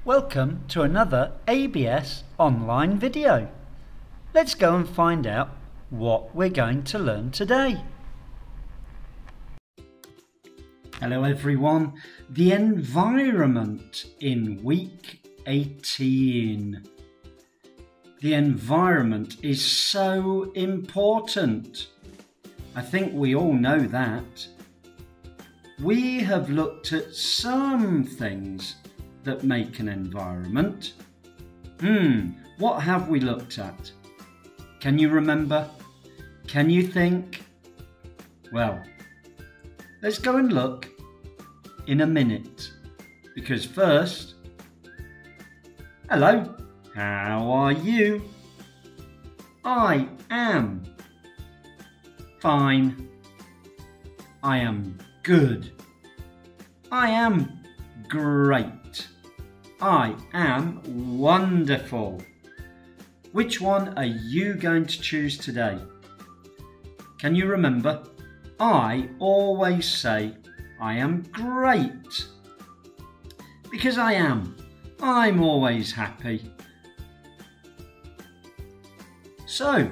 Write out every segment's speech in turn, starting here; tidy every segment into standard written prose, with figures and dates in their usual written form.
Welcome to another ABS online video. Let's go and find out what we're going to learn today. Hello everyone, the environment in week 18. The environment is so important. I think we all know that. We have looked at some things that make an environment. What have we looked at? Can you remember? Can you think? Well, let's go and look in a minute. Because first, hello, how are you? I am fine. I am good. I am great. I am wonderful. Which one are you going to choose today? Can you remember? I always say I am great. Because I am. I'm always happy. So,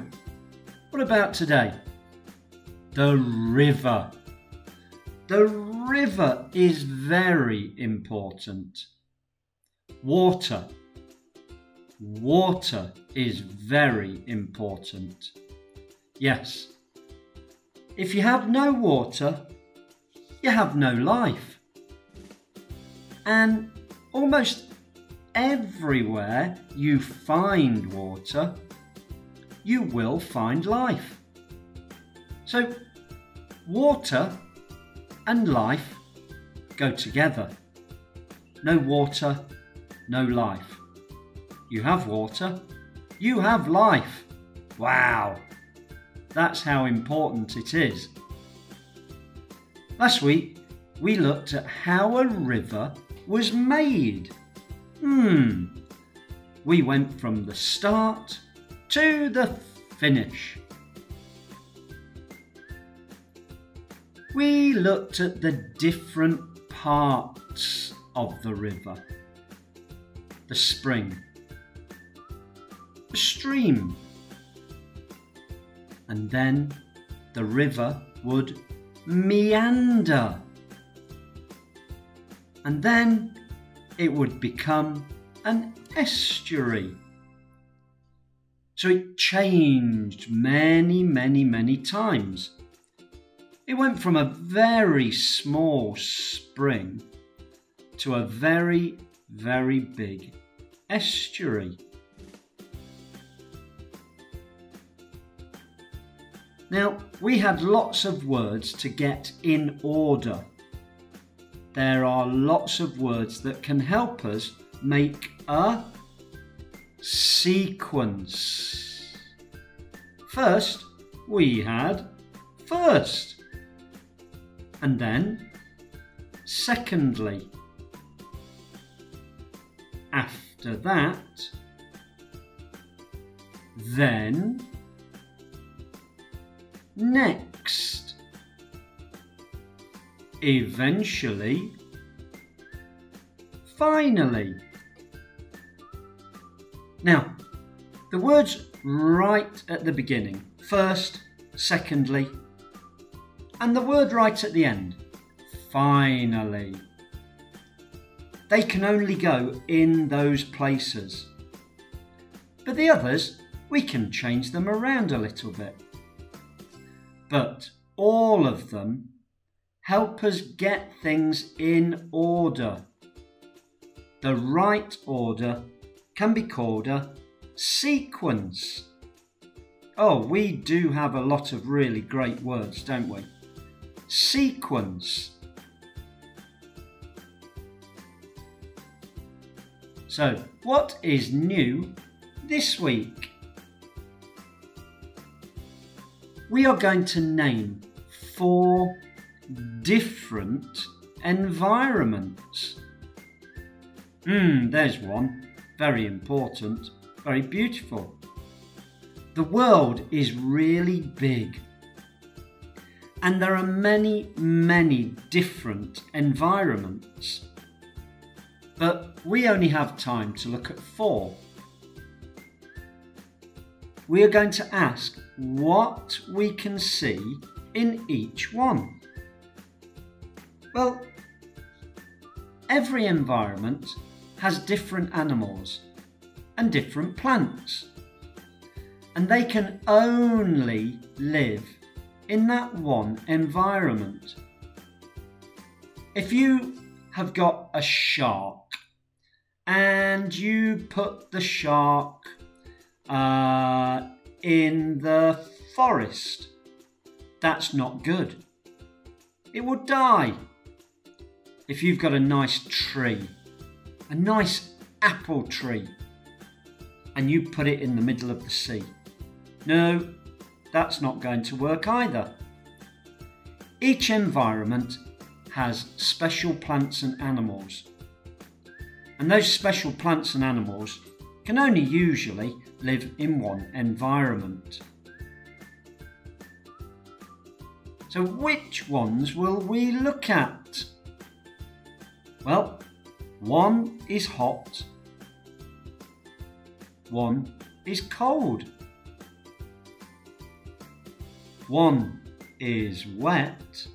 what about today? The river. The river is very important. Water. Water is very important. Yes. If you have no water, you have no life. And almost everywhere you find water, you will find life. So, water and life go together. No water, no life. You have water, you have life. Wow, that's how important it is. Last week, we looked at how a river was made. We went from the start to the finish. We looked at the different parts of the river. The spring, the stream, and then the river would meander, and then it would become an estuary. So it changed many times. It went from a very small spring to a very big estuary. Now, we had lots of words to get in order. There are lots of words that can help us make a sequence. First, we had first, and then secondly. After that, then, next, eventually, finally. Now, the words right at the beginning, first, secondly, and the word right at the end, finally. They can only go in those places. But the others, we can change them around a little bit. But all of them help us get things in order. The right order can be called a sequence. Oh, we do have a lot of really great words, don't we? Sequence. So, what is new this week? We are going to name 4 different environments. There's one. Very important, very beautiful. The world is really big. And there are many different environments. but we only have time to look at 4. We are going to ask what we can see in each one. Well, every environment has different animals and different plants, and they can only live in that one environment. If you have got a shark and you put the shark in the forest, that's not good. It would die. If you've got a nice tree, a nice apple tree, and you put it in the middle of the sea, no, that's not going to work either. Each environment has special plants and animals, and those special plants and animals can only usually live in one environment. So which ones will we look at? Well, one is hot, one is cold, one is wet,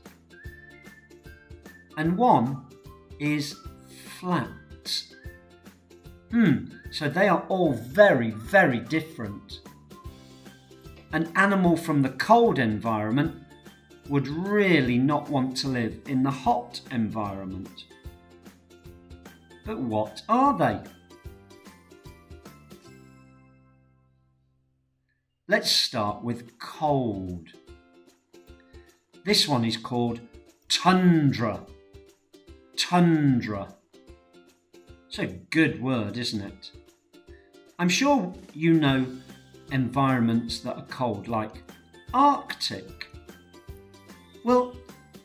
and one is flat. So they are all very, very different. An animal from the cold environment would really not want to live in the hot environment. But what are they? Let's start with cold. This one is called Tundra. Tundra. It's a good word, isn't it? I'm sure you know environments that are cold, like Arctic. Well,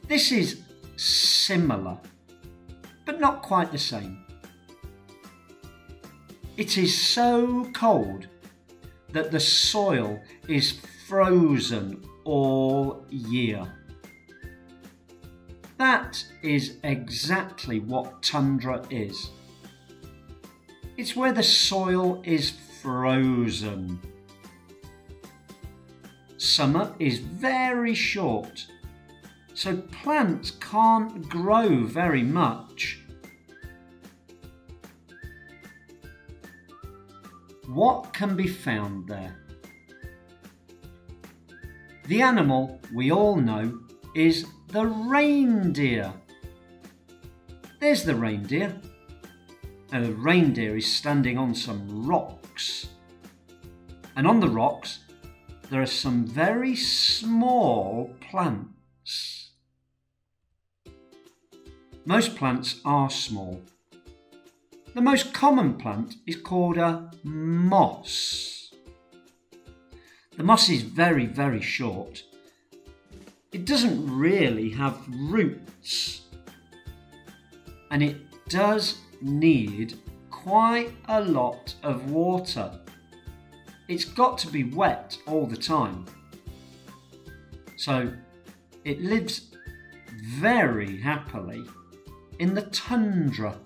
this is similar, but not quite the same. It is so cold that the soil is frozen all year. That is exactly what tundra is. It's where the soil is frozen. Summer is very short, so plants can't grow very much. What can be found there? The animal we all know is the reindeer. There's the reindeer. Now the reindeer is standing on some rocks. And on the rocks there are some very small plants. Most plants are small. The most common plant is called a moss. The moss is very, very short. It doesn't really have roots, and it does need quite a lot of water. It's got to be wet all the time. So it lives very happily in the tundra.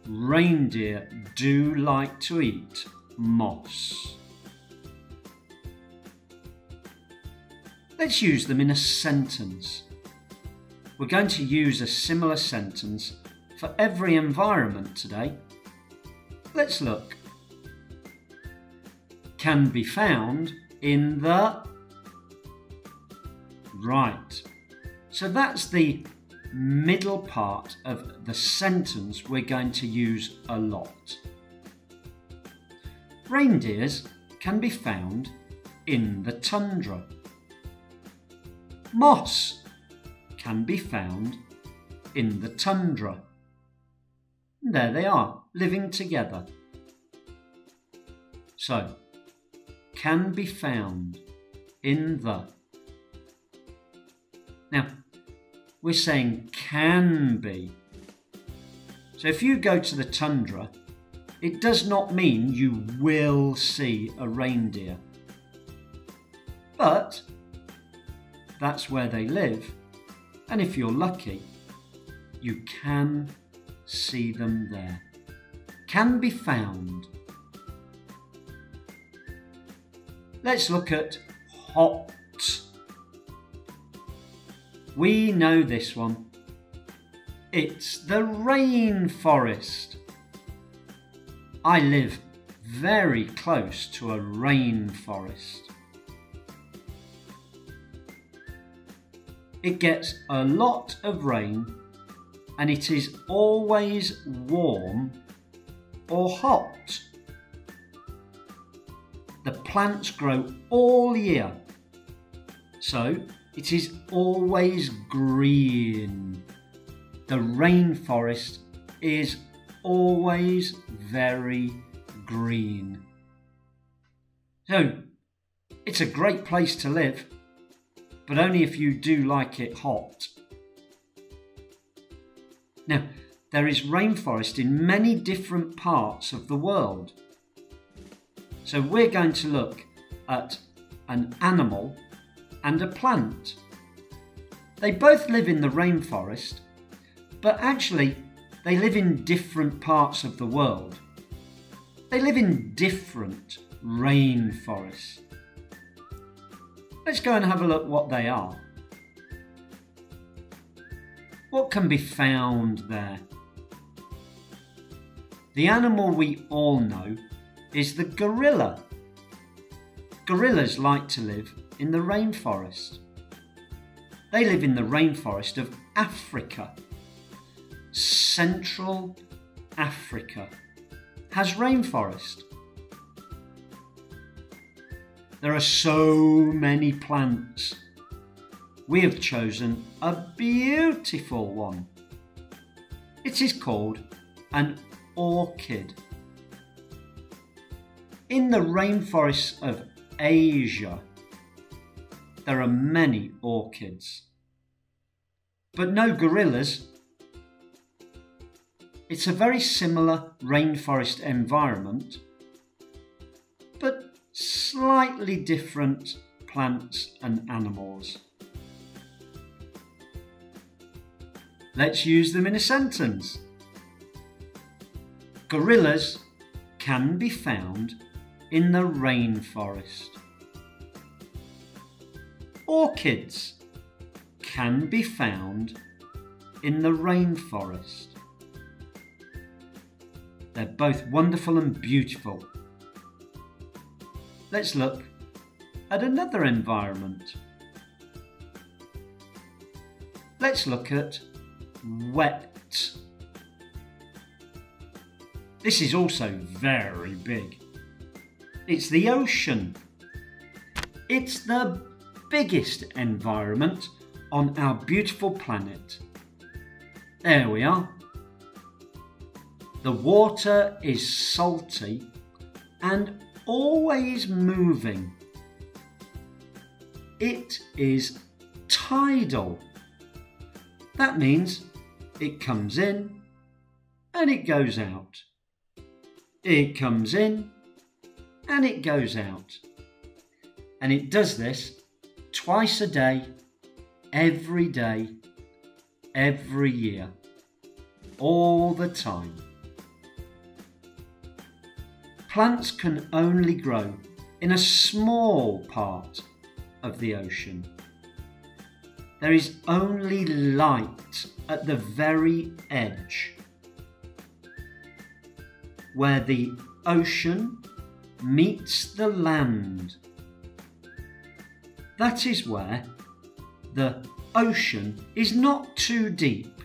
Reindeer do like to eat moss. Let's use them in a sentence. We're going to use a similar sentence for every environment today. Let's look. Can be found in the... Right. So that's the middle part of the sentence we're going to use a lot. Reindeers can be found in the tundra. Moss can be found in the tundra. There they are, living together. So, can be found in the. Now, we're saying can be. So if you go to the tundra, it does not mean you will see a reindeer. But that's where they live, and if you're lucky, you can see them there. Can be found. Let's look at hot. We know this one. It's the rainforest. I live very close to a rainforest. It gets a lot of rain and it is always warm or hot. The plants grow all year, so it is always green. The rainforest is always very green. So, it's a great place to live, but only if you do like it hot. Now, there is rainforest in many different parts of the world. So we're going to look at an animal and a plant. They both live in the rainforest, but actually they live in different parts of the world. They live in different rainforests. Let's go and have a look what they are. What can be found there? The animal we all know is the gorilla. Gorillas like to live in the rainforest. They live in the rainforest of Africa. Central Africa has rainforest. There are so many plants. We have chosen a beautiful one. It is called an orchid. In the rainforests of Asia, there are many orchids, but no gorillas. It's a very similar rainforest environment, but slightly different plants and animals. Let's use them in a sentence. Gorillas can be found in the rainforest. Orchids can be found in the rainforest. They're both wonderful and beautiful. Let's look at another environment. Let's look at wet. This is also very big. It's the ocean. It's the biggest environment on our beautiful planet. There we are. The water is salty and always moving. It is tidal. That means it comes in and it goes out. It comes in and it goes out. And it does this twice a day, every year, all the time. Plants can only grow in a small part of the ocean. There is only light at the very edge, where the ocean meets the land. That is where the ocean is not too deep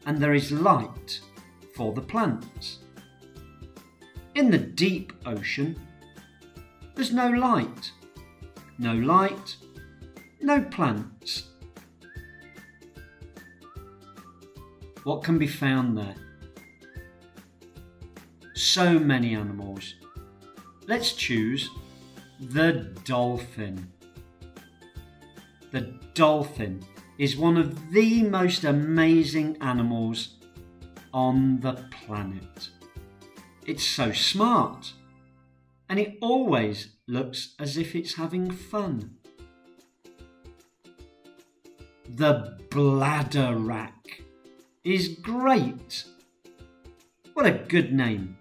and there is light for the plants. In the deep ocean, there's no light. No light, no plants. What can be found there? So many animals. Let's choose the dolphin. The dolphin is one of the most amazing animals on the planet. It's so smart, and it always looks as if it's having fun. The bladder wrack. is great. What a good name.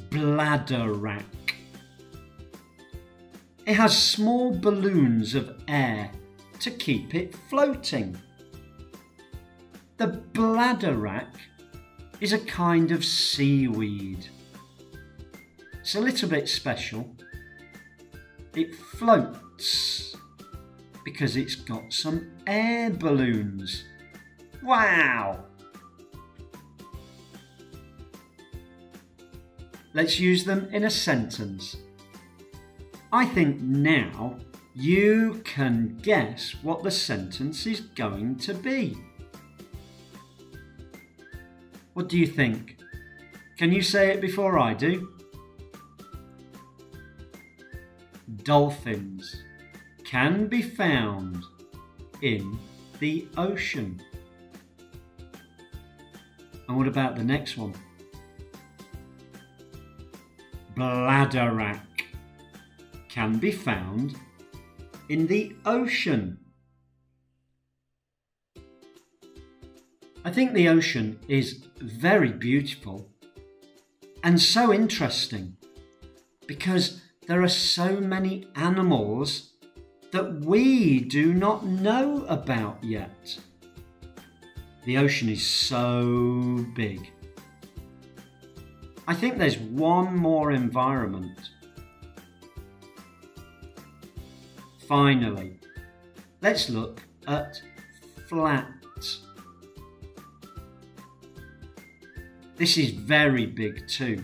Bladderwrack. It has small balloons of air to keep it floating. The bladderwrack is a kind of seaweed. It's a little bit special. It floats because it's got some air balloons. Wow! Let's use them in a sentence. I think now you can guess what the sentence is going to be. What do you think? Can you say it before I do? Dolphins can be found in the ocean. And what about the next one? Bladderwrack can be found in the ocean. I think the ocean is very beautiful and so interesting because there are so many animals that we do not know about yet. The ocean is so big. I think there's one more environment. Finally, let's look at flat. This is very big too.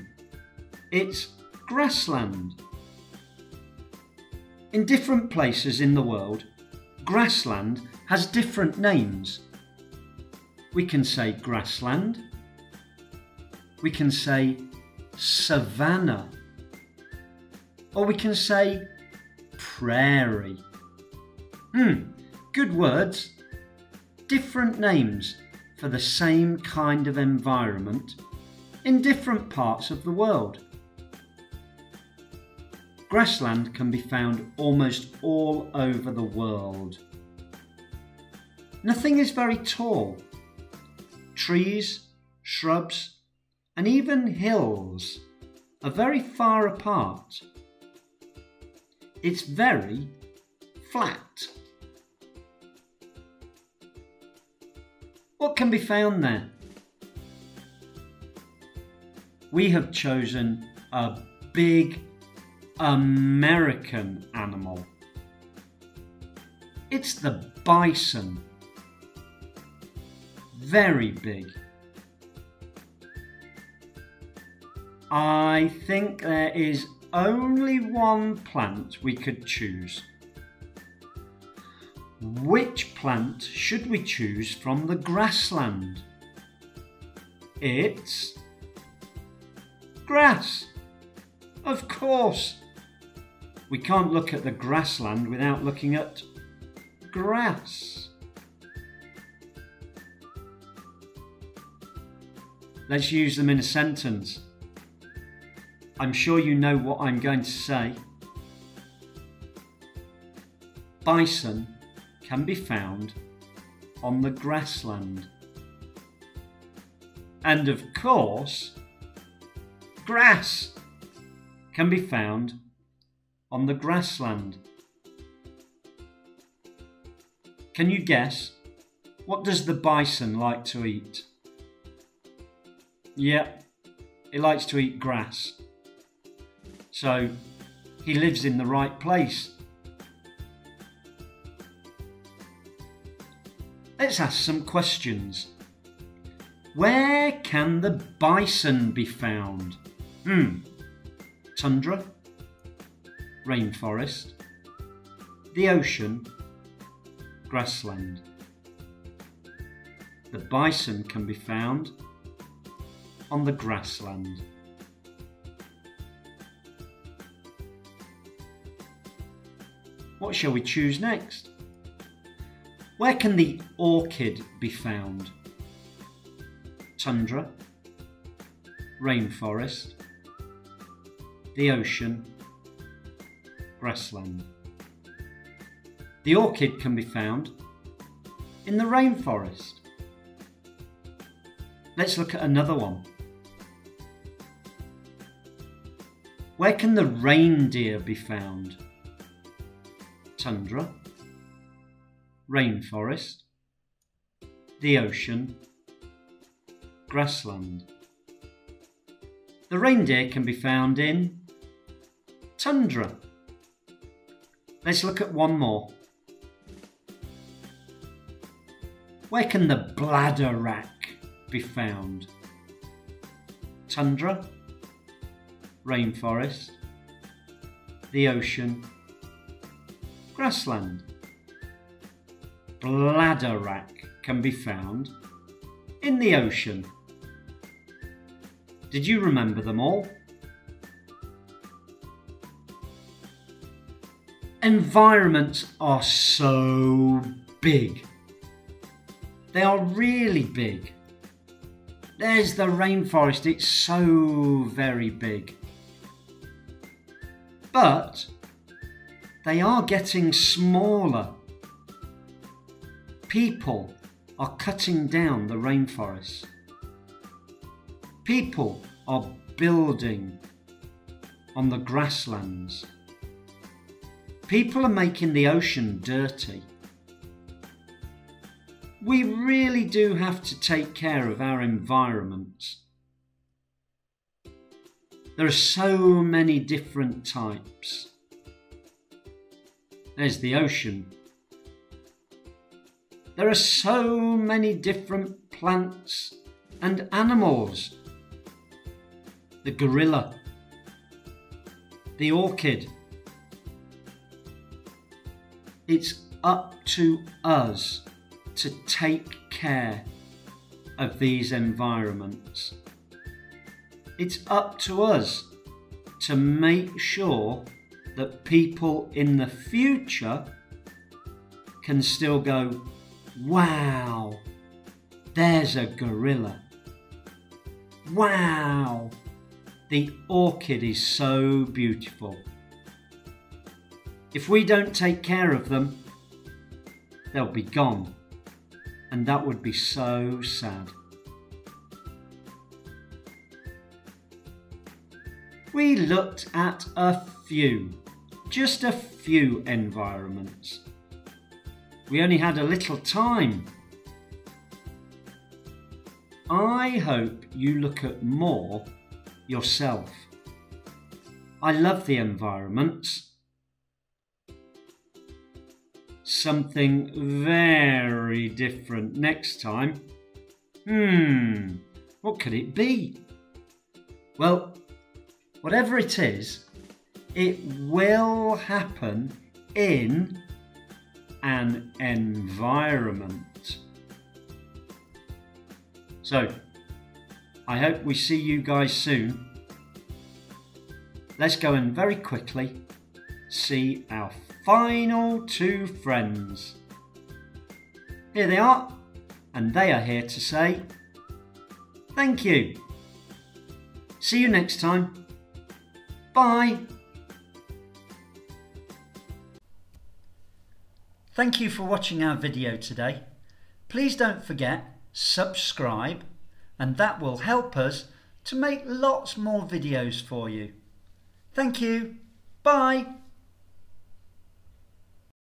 It's grassland. In different places in the world, grassland has different names. We can say grassland. We can say savanna. Or we can say prairie. Good words. Different names for the same kind of environment in different parts of the world. Grassland can be found almost all over the world. Nothing is very tall. Trees, shrubs, and even hills are very far apart. It's very flat. What can be found there? We have chosen a big American animal. It's the bison. Very big. I think there is only one plant we could choose. Which plant should we choose from the grassland? It's grass. Of course. We can't look at the grassland without looking at grass. Let's use them in a sentence. I'm sure you know what I'm going to say. Bison can be found on the grassland. And of course, grass can be found on the grassland. Can you guess? What does the bison like to eat? Yep, he likes to eat grass. So he lives in the right place. Let's ask some questions. Where can the bison be found? Tundra, rainforest, the ocean, grassland. The bison can be found on the grassland. What shall we choose next? Where can the orchid be found? Tundra, rainforest, the ocean, grassland. The orchid can be found in the rainforest. Let's look at another one. Where can the reindeer be found? Tundra, rainforest, the ocean, grassland. The reindeer can be found in tundra. Let's look at one more. Where can the bladderwrack be found? Tundra, rainforest, the ocean, grassland. Bladderwrack can be found in the ocean. Did you remember them all? Environments are so big. They are really big. There's the rainforest, it's so very big. But they are getting smaller. People are cutting down the rainforest. People are building on the grasslands. People are making the ocean dirty. We really do have to take care of our environment. There are so many different types. There's the ocean. There are so many different plants and animals. The gorilla, the orchid. It's up to us to take care of these environments. It's up to us to make sure that people in the future can still go, wow, there's a gorilla. Wow, the orchid is so beautiful. If we don't take care of them, they'll be gone, and that would be so sad. We looked at just a few environments. We only had a little time. I hope you look at more yourself. I love the environments. Something very different next time. What could it be? Well, whatever it is, it will happen in an environment. So, I hope we see you guys soon. Let's go and very quickly see our final two friends. Here they are, and they are here to say thank you. See you next time. Bye. Thank you for watching our video today. Please don't forget, subscribe, and that will help us to make lots more videos for you. Thank you. Bye.